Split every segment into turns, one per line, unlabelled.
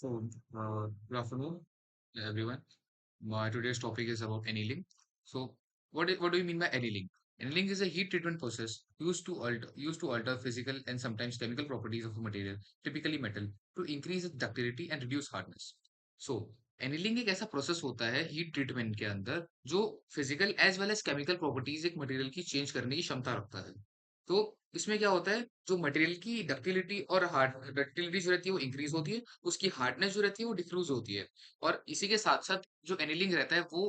Good afternoon, everyone. My today's topic is about annealing. So, what do you mean by annealing? Annealing is a heat treatment process used to alter physical and sometimes chemical properties of a material, typically metal, to increase its ductility and reduce hardness. So, annealing एक ऐसा process होता है heat treatment के अंदर जो physical as well as chemical properties एक material की change करने की क्षमता रखता है। तो इसमें क्या होता है, जो मटेरियल की डक्टिलिटी और हार्ड डक्टिलिटी जो रहती है वो इंक्रीज होती है, उसकी हार्डनेस जो रहती है वो डिफ्यूज होती है। और इसी के साथ साथ जो एनीलिंग रहता है वो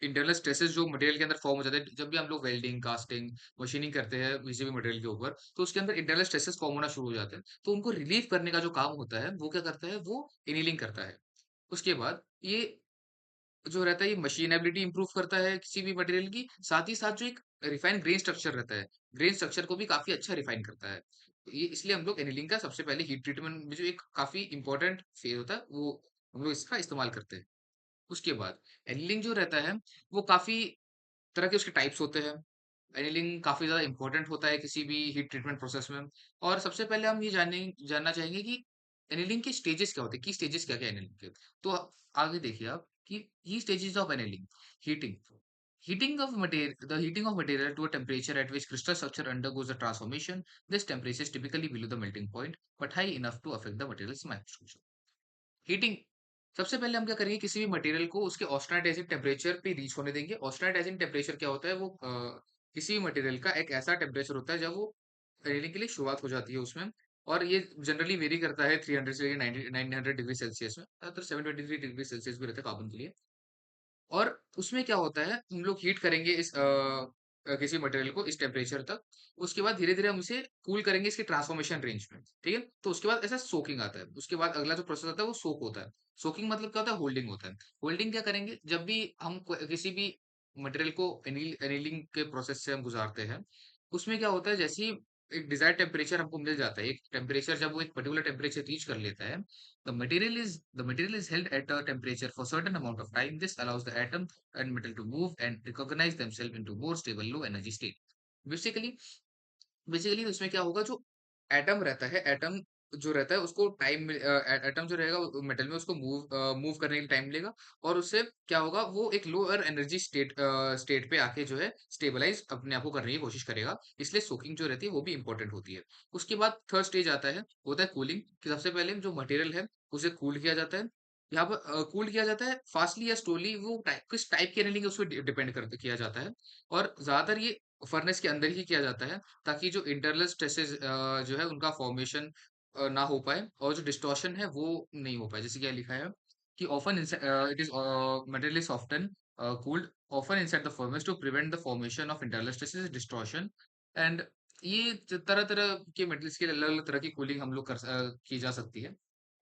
इंटरनल स्ट्रेसेस जो मटेरियल के अंदर फॉर्म हो जाते हैं, जब भी हम लोग वेल्डिंग कास्टिंग मशीनिंग करते हैं किसी भी मटेरियल के ऊपर, तो उसके अंदर इंटरनल स्ट्रेसेस फॉर्म होना शुरू हो जाते हैं। तो उनको रिलीव करने का जो काम होता है वो क्या करता है, वो एनीलिंग करता है। उसके बाद ये जो रहता है ये मशीनेबिलिटी इंप्रूव करता है किसी भी मटेरियल की, साथ ही साथ जो एक रिफाइन ग्रेन स्ट्रक्चर रहता है, ग्रेन स्ट्रक्चर को भी काफ़ी अच्छा रिफाइन करता है। तो ये इसलिए हम लोग एनिलिंग का सबसे पहले हीट ट्रीटमेंट में जो एक काफ़ी इम्पोर्टेंट फेज़ होता है, वो हम लोग इसका इस्तेमाल करते हैं। उसके बाद एनिलिंग जो रहता है, वो काफ़ी तरह के उसके टाइप्स होते हैं। एनिलिंग काफ़ी ज़्यादा इम्पोर्टेंट होता है किसी भी हीट ट्रीटमेंट प्रोसेस में। और सबसे पहले हम ये जानना चाहेंगे कि एनिलिंग के स्टेजेस क्या होते हैं, की स्टेजेस क्या-क्या है एनिलिंग के? तो आगे देखिए आप कि की stages of annealing, heating. The heating of material to a temperature at which crystal structure undergoes a transformation. This temperature is typically below the melting point, but high enough to affect the material's microstructure. Heating, सबसे पहले हम क्या करेंगे, किसी भी material को उसके ऑस्टेनाटाइजिंग temperature पे रीच होने देंगे। ऑस्टेनाटाइजिंग टेम्परेचर क्या होता है, वो किसी भी मटेरियल का एक ऐसा टेम्परेचर होता है जब वो रेनिंग के लिए शुरुआत हो जाती है उसमें। और ये जनरली वेरी करता है 300 से लेके 900 डिग्री सेल्सियस में, तो 723 डिग्री सेल्सियस भी रहता है कार्बन के लिए। और उसमें क्या होता है, हम लोग हीट करेंगे इस किसी मटेरियल को इस टेम्परेचर तक। उसके बाद धीरे-धीरे हम इसे कूल करेंगे इसके ट्रांसफॉर्मेशन रेंज में, ठीक है? तो उसके बाद ऐसा सोकिंग आता है। उसके बाद अगला जो प्रोसेस आता है वो सोक होता है। सोकिंग मतलब क्या होता है? होल्डिंग होता है। होल्डिंग क्या करेंगे? जब भी हम किसी भी मटेरियल को एनीलिंग के प्रोसेस से हम गुजारते हैं, उसमें क्या होता है, जैसे ही एक डिजायर्ड टेम्परेचर हमको मिल जाता है, एक टेम्परेचर जब वो एक पर्टिकुलर टेम्परेचर रीच कर लेता है, the material is held at a temperature for certain amount of time. This allows the atom and metal to move and recognize themselves into more stable low energy state. Basically, basically उसमें क्या होगा, जो atom रहता है, atom जो रहता है उसको टाइम एटम जो रहेगा मेटल में उसको मूव करने के लिए टाइम मिलेगा। और उससे क्या होगा, वो एक लोअर एनर्जी स्टेट पे आके जो है स्टेबलाइज अपने आप को करने की कोशिश करेगा। इसलिए सोकिंग जो रहती है वो भी इंपॉर्टेंट होती है। उसके बाद थर्ड स्टेज आता है, होता है कूलिंग, कि सबसे पहले जो मटेरियल है उसे कूल किया जाता है। यहाँ पर कूल किया जाता है फास्टली या स्लोली, वो किस टाइप की एनर्जी उस पर डिपेंड कर किया जाता है। और ज्यादातर ये फर्नेस के अंदर ही किया जाता है, ताकि जो इंटरनल स्ट्रेसेस जो है उनका फॉर्मेशन ना हो पाए और जो डिस्टॉर्शन है वो नहीं हो पाए। जैसे क्या लिखा है कि often it is material is often cooled often inside the furnace to prevent the formation of internal stresses distortion. And ये तरह तरह के मेटल्स के अलग अलग तरह की कूलिंग हम लोग की जा सकती है,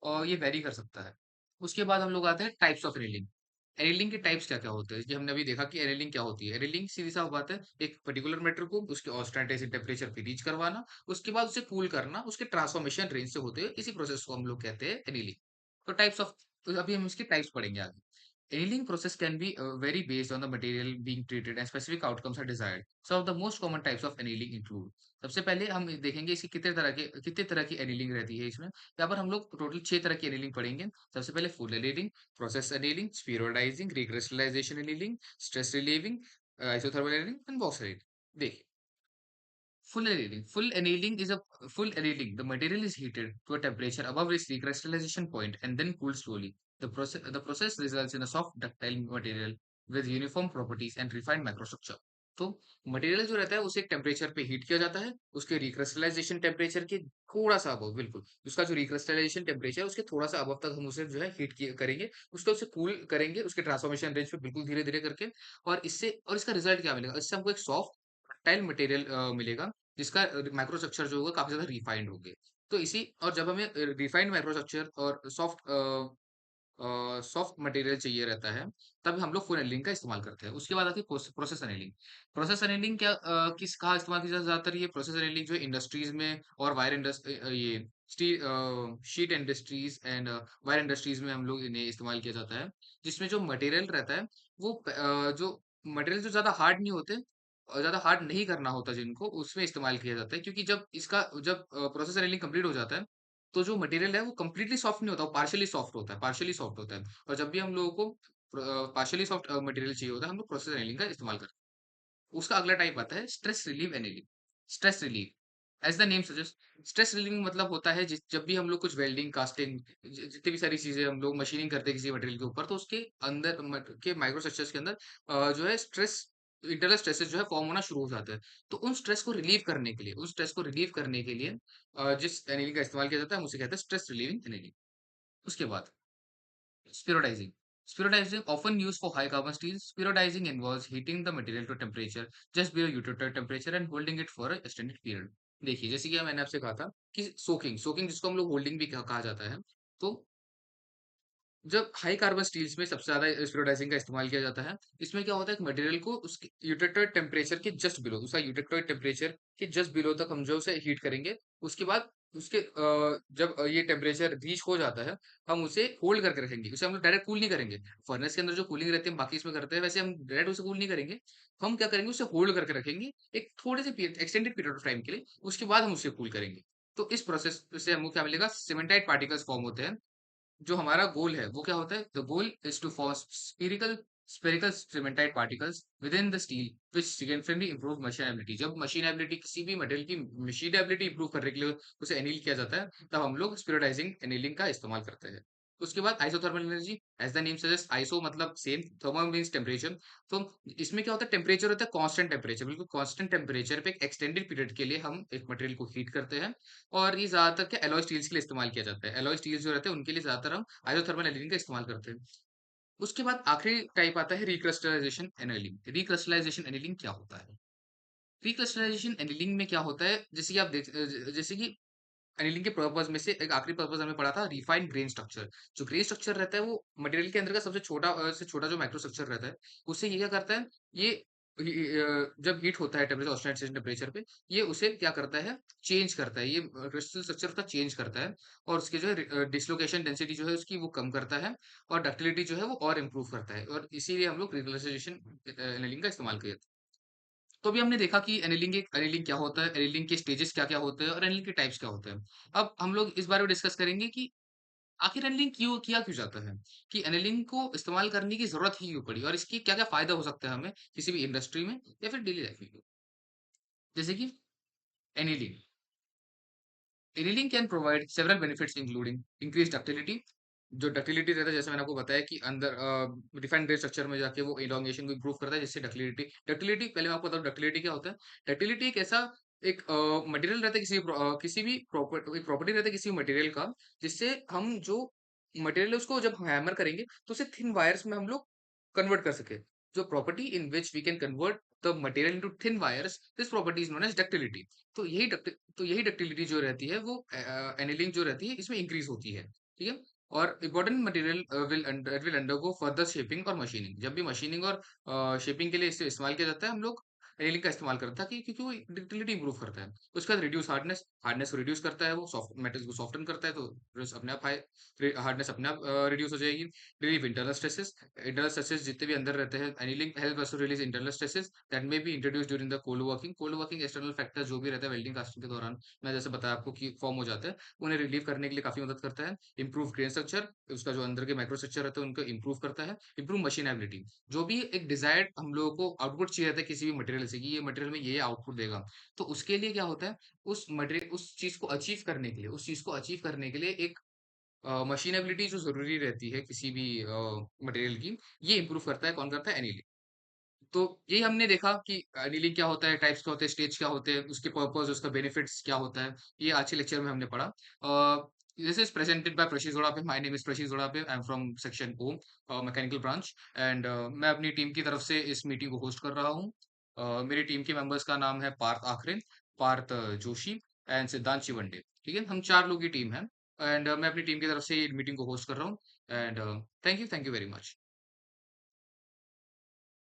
और ये वेरी कर सकता है। उसके बाद हम लोग आते हैं टाइप्स ऑफ एनीलिंग। एनीलिंग के टाइप्स क्या क्या होते हैं, ये हमने अभी देखा कि एनीलिंग क्या होती है। एनीलिंग सीधी सा बात है, एक पर्टिकुलर मैटर को उसके ऑस्टेनाटाइजिंग टेम्परेचर पे रीच करवाना, उसके बाद उसे कूल करना, उसके ट्रांसफॉर्मेशन रेंज से होते हुए इसी प्रोसेस को हम लोग कहते हैं एनीलिंग। तो टाइप्स ऑफ, तो अभी हम इसके टाइप्स पढ़ेंगे आगे। Annealing process can be vary based on the material being treated and specific outcomes are desired. Some of the most common types of annealing include, सबसे पहले हम देखेंगे इसकी कितने तरह की एनीलिंग रहती है इसमें। यहाँ पर हम लोग टोटल 6 तरह की एनीलिंग पढ़ेंगे। सबसे पहले full annealing, process annealing, spheroidising, recrystallisation annealing, stress relieving, isothermal annealing and box annealing. देखिए, full annealing. Full annealing. The material is heated to a temperature above its recrystallization point and then cooled slowly. The process results in a soft, ductile material with uniform properties and refined microstructure. तो material जो रहता है उसे एक temperature पे heat किया जाता है, उसके रिक्रिस्टलाइजेशन टेम्परेचर के थोड़ा सा अबव, बिल्कुल उसका जो रिक्रिस्टलाइजेशन टेम्परेचर है उसके थोड़ा सा अबव तक हम उसे जो है करेंगे। उसको उसे कूल करेंगे उसके ट्रांसफॉर्मेशन रेंज पे बिल्कुल धीरे धीरे करके। और इसका रिजल्ट क्या मिलेगा, इससे हमको एक सॉफ्ट डक्टाइल मटेरियल मिलेगा, जिसका माइक्रोस्ट्रक्चर जो होगा काफ़ी ज़्यादा रिफाइंड होंगे। तो इसी और जब हमें रिफाइंड माइक्रोस्ट्रक्चर और सॉफ्ट मटेरियल चाहिए रहता है, तब हम लोग फुल एनीलिंग का इस्तेमाल करते हैं। उसके बाद आती है प्रोसेस एनीलिंग। प्रोसेस एनीलिंग कहाँ इस्तेमाल की जाती है ज़्यादातर, ये प्रोसेस एनीलिंग जो इंडस्ट्रीज़ में और ये sheet industries and wire industries में हम लोग इन्हें इस्तेमाल किया जाता है। जिसमें जो मटेरियल रहता है वो जो मटेरियल जो ज़्यादा हार्ड नहीं होते और ज़्यादा हार्ड नहीं करना होता जिनको, उसमें इस्तेमाल किया जाता है। क्योंकि जब प्रोसेस एनीलिंग कंप्लीट हो जाता है, तो जो मटेरियल है वो कंप्लीटली सॉफ्ट नहीं होता, वो पार्शियली सॉफ्ट होता है, पार्शियली सॉफ्ट होता है। और जब भी हम लोगों को पार्शियली सॉफ्ट मटेरियल चाहिए होता है, हम लोग प्रोसेस एनीलिंग का इस्तेमाल करते हैं। उसका अगला टाइप आता है stress relieve annealing. Stress relieve as the name suggest, stress relieving मतलब होता है जब भी हम लोग कुछ वेल्डिंग, कास्टिंग जितनी भी सारी चीज़ें हम लोग मशीनिंग करते हैं किसी मटेरियल के ऊपर, तो उसके अंदर के माइक्रो स्ट्रक्चर्स के अंदर जो है स्ट्रेस, इंटरनल स्ट्रेसेस जो है फॉर्म होना शुरू हो जाता है। तो उन स्ट्रेस को रिलीव करने के लिए, उस स्ट्रेस को रिलीव करने के लिए जिस एनीलिंग का इस्तेमाल किया जाता है, हम उसे कहते हैं स्ट्रेस रिलीविंग एनीलिंग। उसके बाद Spherodizing. Spherodizing, often used for high carbon steel, spherodizing involves heating the material to temperature just below utopic temperature and holding it for an extended period. देखिए, जैसे कि मैंने आपसे कहा था कि सोकिंग, सोकिंग जिसको हम लोग होल्डिंग भी कहा जाता है, तो जब हाई कार्बन स्टील्स में सबसे ज़्यादा स्क्रूडाइजिंग का इस्तेमाल किया जाता है, इसमें क्या होता है कि मटेरियल को उसके यूटेक्टोइड टेम्परेचर के जस्ट बिलो, उसका यूटेक्टोइड टेम्परेचर के जस्ट बिलो तक हम जो उसे हीट करेंगे। उसके बाद उसके जब ये टेम्परेचर रीच हो जाता है, हम उसे होल्ड करके रखेंगे। उसे हम लोग डायरेक्ट कूल नहीं करेंगे। फर्नेस के अंदर जो कूलिंग रहती है, हम बाकी इसमें करते हैं, वैसे हम डायरेक्ट उसे कूल नहीं करेंगे। हम क्या करेंगे, उसे होल्ड करके रखेंगे एक थोड़े से period, extended period of time के लिए, उसके बाद हम उसे कूल करेंगे। तो इस प्रोसेस से हमको क्या मिलेगा, सीमेंटाइट पार्टिकल्स फॉर्म होते हैं। जो हमारा गोल है वो क्या होता है, the goal is to form spherical cementite particles within the steel which significantly improve machinability। जब machinability किसी भी मटेरियल की machinability improve करने के लिए उसे एनील किया जाता है, तब हम लोग स्पिरिटाइजिंग एनीलिंग का इस्तेमाल करते हैं। उसके बाद isothermal energy, as the name suggest, iso मतलब सेम, थर्मल मीन्स टेम्परेचर। तो इसमें क्या होता है, टेम्परेचर होता है कांस्टेंट टेम्परेचर, बिल्कुल कांस्टेंट टेम्परेचर पे एक एक्सटेंडेड पीरियड के लिए हम एक मटेरियल को हीट करते हैं। और ये ज्यादातर क्या एलॉय स्टील्स के लिए इस्तेमाल किया जाता है। एलॉय स्टील्स जो रहते हैं उनके लिए ज्यादातर हम आइसोथर्मल एनीलिंग का इस्तेमाल करते हैं। उसके बाद आखिरी टाइप आता है रिक्रिस्टलाइजेशन एनीलिंग। रिक्रिस्टलाइजेशन एनीलिंग क्या होता है? रिक्रिस्टलाइजेशन एनीलिंग में क्या होता है, जैसे कि आप जैसे कि एनीलिंग के पर्पस में से एक आखिरी पर्पस हमने पढ़ा था, रिफाइंड ग्रेन स्ट्रक्चर। जो ग्रेन स्ट्रक्चर रहता है वो मटेरियल के अंदर का सबसे छोटा से छोटा जो माइक्रो स्ट्रक्चर रहता है, उससे ये क्या करता है, ये जब हीट होता है टेम्परेचर, ऑक्सीडाइजेशन टेम्परेचर पे, ये उसे क्या करता है, चेंज करता है। ये क्रिस्टल स्ट्रक्चर उसका चेंज करता है और उसकी जो है डिसलोकेशन डेंसिटी जो है उसकी वो कम करता है और डक्टिलिटी जो है वो और इम्प्रूव करता है, और इसीलिए हम लोग रिग्लाइजेशन एनीलिंग का इस्तेमाल किया। तो अभी हमने देखा कि एनीलिंग क्या होता है, एनीलिंग के स्टेजेस क्या-क्या होते हैं और एनीलिंग के टाइप्स क्या होते हैं। अब हम लोग इस बारे में डिस्कस करेंगे कि आखिर एनीलिंग क्यों जाता है? कि एनीलिंग को इस्तेमाल करने की ज़रूरत ही क्यों पड़ी और इसकी क्या-क्या फ़ायदा हो सकता है हमें किसी भी इंडस्ट्री में या फिर डेली लाइफ़ में? जैसे कि annealing. Annealing can provide several benefits including increased ductility. जो डक्टिलिटी रहता है, जैसे मैंने आपको बताया कि अंदर डिफाइंड ग्रेड स्ट्रक्चर में जाके वो एलोंगेशन को इंप्रूव करता है, जिससे डक्टिलिटी डक्टिलिटी पहले मैं आपको बताऊँ डक्टिलिटी क्या होता है। डक्टिलिटी एक ऐसा एक मटेरियल रहता है, किसी भी प्रॉपर्टी रहता है किसी भी मटेरियल का, जिससे हम जो मटेरियल है उसको जब हैमर करेंगे तो उसे थिन वायर्स में हम लोग कन्वर्ट कर सके। जो property in which we can convert the material into thin wires, this property is known as ductility. तो यही डक्टिलिटी जो रहती है वो एनीलिंग जो रहती है इसमें इंक्रीज होती है, ठीक है। और important material will undergo further shaping और मशीनिंग। जब भी मशीनिंग और शेपिंग के लिए इसे इस्तेमाल किया जाता है, हम लोग एनीलिंग का इस्तेमाल करता है क्योंकि वो डक्टिलिटी इंप्रूव करता है। उसके बाद रिड्यूस हार्डनेस, हार्डनेस को रिड्यूस करता है, वो सॉफ्ट मेटल्स को सॉफ्टन करता है, तो अपने आप हार्डनेस अपने आप रिड्यूस हो जाएगी। रिलीव इंटरनल स्ट्रेसेस जितने भी अंदर रहते हैं, annealing help us to release internal stresses that may be introduce during the cold working external factor जो भी रहता है वेल्डिंग कास्टिंग के दौरान, मैं जैसे बताया आपको कि फॉर्म हो जाता है, उन्हें रिलीव करने के लिए काफी मदद करता है। इंप्रूव ग्रेन स्ट्रक्चर, उसका जो अंदर के माइक्रो स्ट्रक्चर रहता है उनको इंप्रूव करता है। इंप्रूव मशीनेबिलिटी, जो भी एक डिजायर्ड हम लोगों को आउटपुट चाहिए रहता है किसी भी मटेरियल से कि ये मटेरियल में ये आउटपुट देगा, तो उसके लिए क्या होता है, उस चीज को अचीव करने के लिए, एक मशीनेबिलिटी जो ज़रूरी रहती है किसी भी मटेरियल की, ये इम्प्रूव करता है, कौन करता है? एनीलिंग। तो यही हमने देखा कि एनीलिंग क्या होता है, टाइप्स क्या होते हैं, स्टेज क्या होते हैं, उसके पर्पस, उसका बेनिफिट्स क्या होता है, ये आज के लेक्चर में हमने पढ़ा। This is presented by Prashish Jodape. My name is Prashish Jodape. I am from section O, mechanical branch, and मैं अपनी टीम की तरफ से इस मीटिंग को होस्ट कर रहा हूँ। मेरी टीम के मेंबर्स का नाम है पार्थ आखरे, पार्थ जोशी एंड सिद्धांत शिवंडे। ठीक है, हम 4 लोग की टीम है, एंड मैं अपनी टीम की तरफ से ये मीटिंग को होस्ट कर रहा हूँ, and thank you very much.